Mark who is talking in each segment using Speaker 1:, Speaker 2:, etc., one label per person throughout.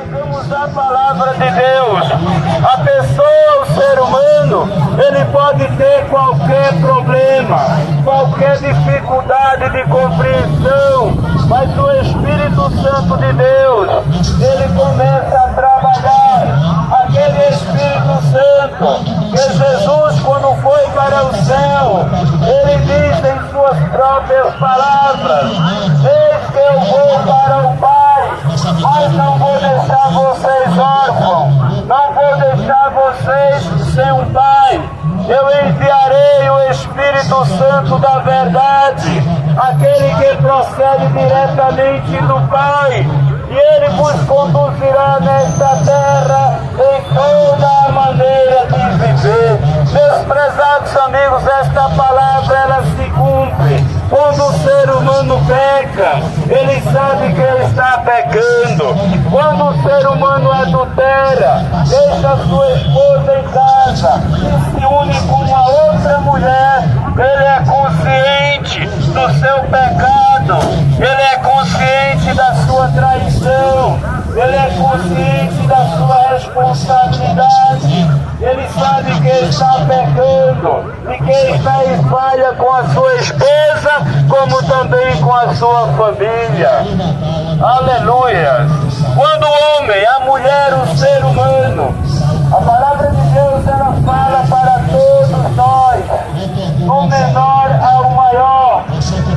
Speaker 1: Aplicamos a palavra de Deus. A pessoa, o ser humano, ele pode ter qualquer problema, qualquer dificuldade de compreensão, mas o Espírito Santo de Deus, ele começa a trabalhar. Aquele Espírito Santo que Jesus, quando foi para o céu, ele diz em suas próprias palavras: eis que eu vou para o Pai, mas não vou deixar vocês órfãos, não vou deixar vocês sem um Pai. Eu enviarei o Espírito Santo da verdade, aquele que procede diretamente do Pai, e ele vos conduzirá nesta terra em toda a maneira de viver. Meus prezados amigos, esta palavra ela se cumpre. Quando o ser humano peca, ele sabe que ele está pecando. Quando o ser humano adultera, deixa sua esposa em casa e se une com uma outra mulher, ele é consciente do seu pecado, ele é consciente da sua traição, ele é consciente da sua responsabilidade, ele sabe que está pecando e que está em falha com a sua esposa, como também com a sua família. Aleluia! Quando o homem, a mulher, o ser humano, a palavra de Deus ela fala para todos nós, do menor ao maior,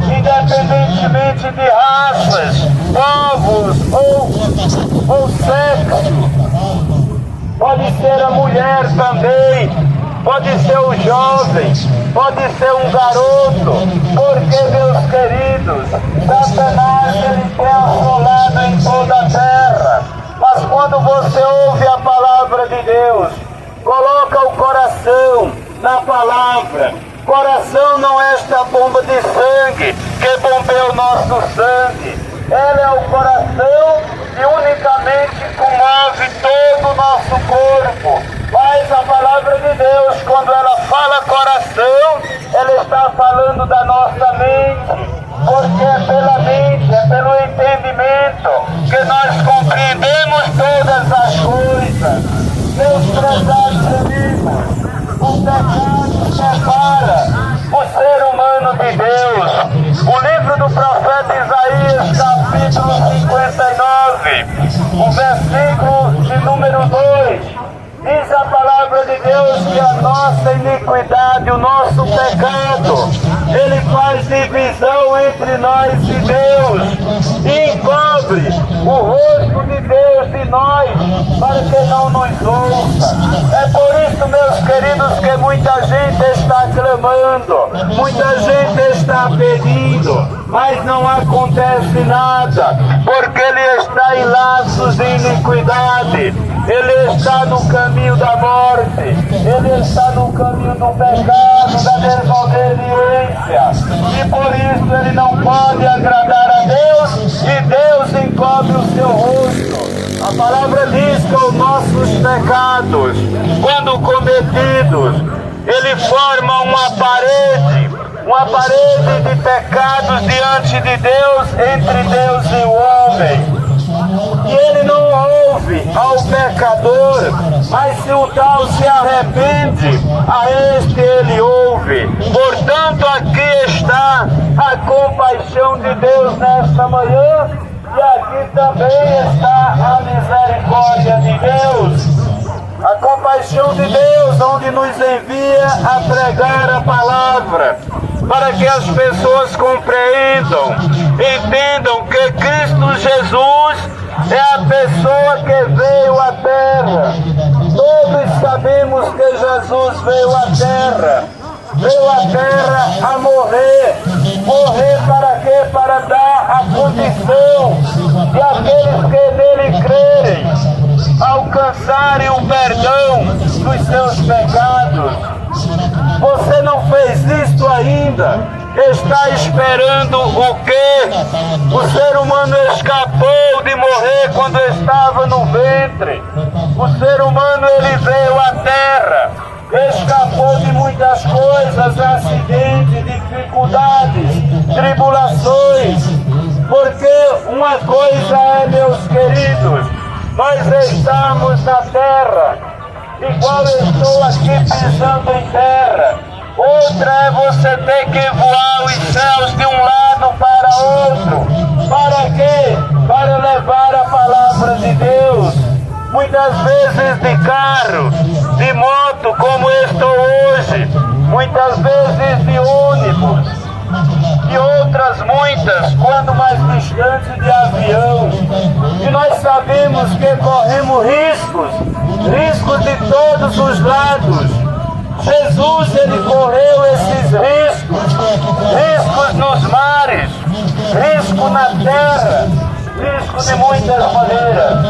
Speaker 1: independentemente de raças, povos ou sexo. Pode ser a mulher também, pode ser o jovem, pode ser um garoto, porque, meus queridos, Satanás ele tem assolado em toda a terra. Mas quando você ouve a palavra de Deus, coloca o coração na palavra. Coração não é esta bomba de sangue que bombeia o nosso sangue. Ela é o coração e unicamente comove todo o nosso corpo. Mas a palavra de Deus, quando ela fala coração, ela está falando da nossa mente. Porque é pela mente, é pelo entendimento que nós compreendemos todas as coisas. Meus prezados amigos, o pecado separa o ser humano de Deus. O livro do profeta Isaías, capítulo 59, o versículo de número 2, diz a palavra de Deus que a nossa iniquidade, o nosso pecado, ele faz divisão entre nós e Deus, e encobre o rosto de Deus de nós, para que não nos ouça. É por isso, meus queridos, que muita gente está clamando, muita gente está pedindo, mas não acontece nada, porque ele está em laços de iniquidade, ele está no caminho da morte, ele está no caminho do pecado, da desobediência, e por isso ele não pode agradar a Deus, e Deus encobre o seu rosto. A palavra diz que os nossos pecados, quando cometidos, ele forma uma parede de pecados diante de Deus, entre Deus e o homem. E ele não ouve ao pecador, mas se o tal se arrepende, a este ele ouve. Portanto, aqui está a compaixão de Deus nesta manhã, e aqui também está a misericórdia de Deus. A compaixão de Deus, onde nos envia a pregar a palavra, para que as pessoas compreendam, entendam que Cristo Jesus é a pessoa que veio à terra. Todos sabemos que Jesus veio à terra a morrer. Morrer para quê? Para dar a condição de aqueles que nele crerem alcançarem o perdão dos seus pecados. Você não fez isto ainda? Está esperando o quê? O ser humano escapou de morrer quando estava no ventre. O ser humano ele veio à terra, escapou de muitas coisas, acidentes, dificuldades, tribulações. Porque uma coisa é, meus queridos, nós nós estamos na terra, igual eu estou aqui pisando em terra. Outra é você ter que voar os céus de um lado para outro. Para quê? Para levar a palavra de Deus. Muitas vezes de carro, de moto, como eu estou hoje. Muitas vezes de ônibus. E outras muitas, quando mais distante, de avião. E nós sabemos que corremos riscos de todos os lados. Jesus, ele correu esses riscos nos mares, risco na terra, risco de muitas maneiras.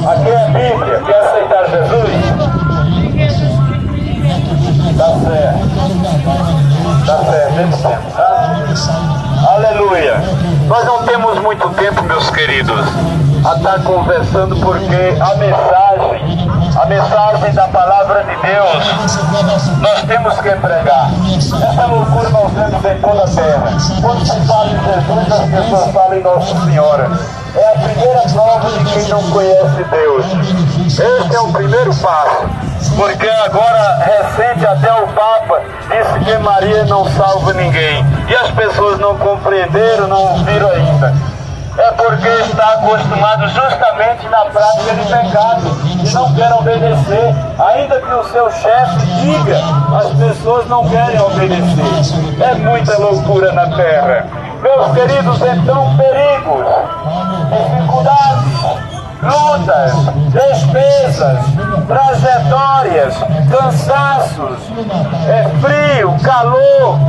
Speaker 1: Aqui é a Bíblia, quer aceitar Jesus? Tá certo, temos tempo, tá? Aleluia! Nós não temos muito tempo, meus queridos, a estar conversando, porque a mensagem da palavra de Deus, nós temos que pregar. Essa loucura nós vemos em toda a terra. Quando se fala em Jesus, as pessoas falam em Nossa Senhora. É a primeira prova de quem não conhece Deus. Esse é o primeiro passo. Porque agora, recente, até o Papa disse que Maria não salva ninguém. E as pessoas não compreenderam, não ouviram ainda. É porque está acostumado justamente na prática de pecado e não quer obedecer. Ainda que o seu chefe diga, as pessoas não querem obedecer. É muita loucura na terra. Meus queridos, então, perigos, dificuldades, lutas, despesas, trajetórias, cansaços, frio, calor,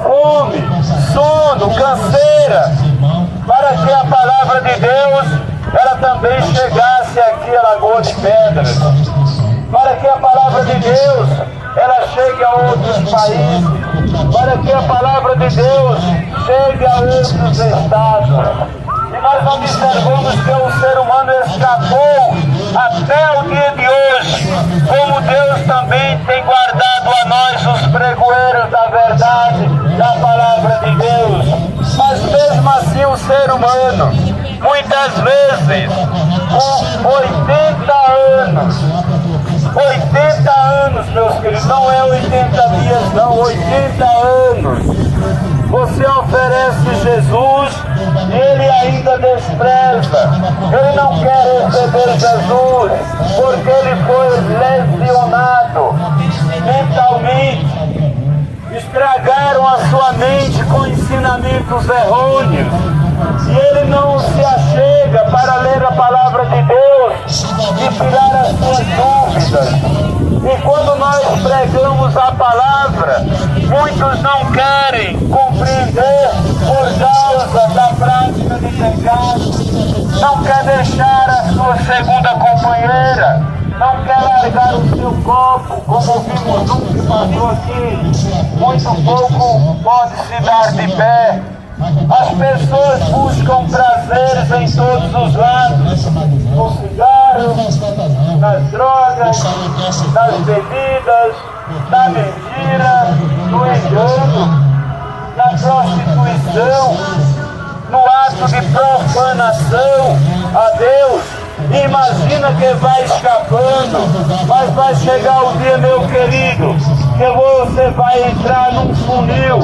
Speaker 1: fome, sono, canseira, para que a palavra de Deus, ela também chegasse aqui a Lagoa de Pedras, para que a palavra de Deus, ela chegue a outros países, para que a palavra de Deus chegue a outros estados. E nós observamos que o ser humano escapou até o dia de hoje, como Deus também tem guardado a nós os pregoeiros da verdade, da palavra de Deus. Mas mesmo assim o ser humano, muitas vezes, com 80 anos, meus queridos, não é 80 dias não, 80 anos, você oferece Jesus e ele ainda despreza. Ele não quer receber Jesus porque ele foi lesionado mentalmente. Estragaram a sua mente com ensinamentos errôneos. E ele não se achega para ler a palavra de Deus e tirar as suas dúvidas. E quando nós pregamos a palavra, muitos não querem compreender por causa da prática de pecado, não quer deixar a sua segunda companheira, não quer largar o seu copo, como vimos um que passou aqui, muito pouco pode se dar de pé. As pessoas buscam prazeres em todos os lados, no cigarro, nas drogas, nas bebidas, na mentira, no engano, na prostituição, no ato de profanação a Deus. Imagina que vai escapando, mas vai chegar o dia, meu querido, que você vai entrar num funil,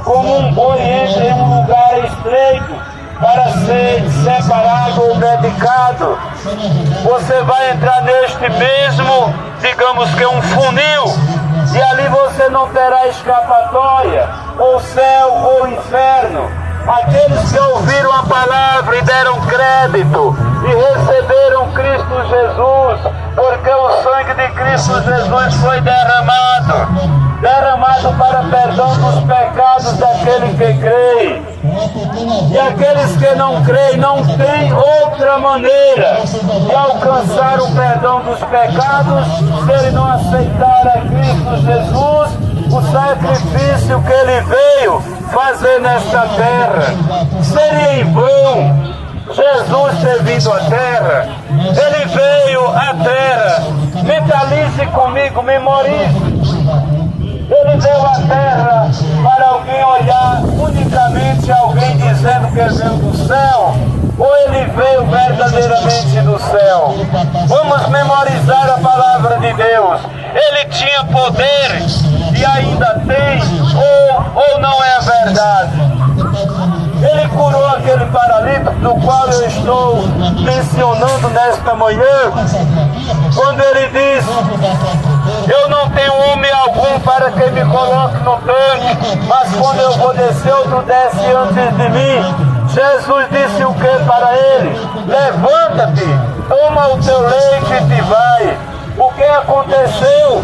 Speaker 1: como um boi entra em um lugar estreito para ser separado ou dedicado. Você vai entrar neste mesmo, digamos que um funil, e ali você não terá escapatória, ou céu ou inferno. Aqueles que ouviram a palavra e deram crédito e receberam Cristo Jesus, porque o sangue de Cristo Jesus foi derramado para perdão dos pecados daquele que crê. E aqueles que não creem não têm outra maneira de alcançar o perdão dos pecados se ele não aceitar a Cristo Jesus, o sacrifício que ele veio fazer nesta terra. Seria em vão Jesus ter vindo à terra. Ele veio à terra. Mentalize comigo, memorize. Ele deu a terra para alguém olhar unicamente, alguém dizer: ele tinha poder e ainda tem, ou não é verdade? Ele curou aquele paralítico do qual eu estou mencionando nesta manhã, quando ele diz: eu não tenho homem algum para que me coloque no tanque, mas quando eu vou descer, outro desce antes de mim. Jesus disse o que para ele? Levanta-te, toma o teu leite e te vai. O que aconteceu?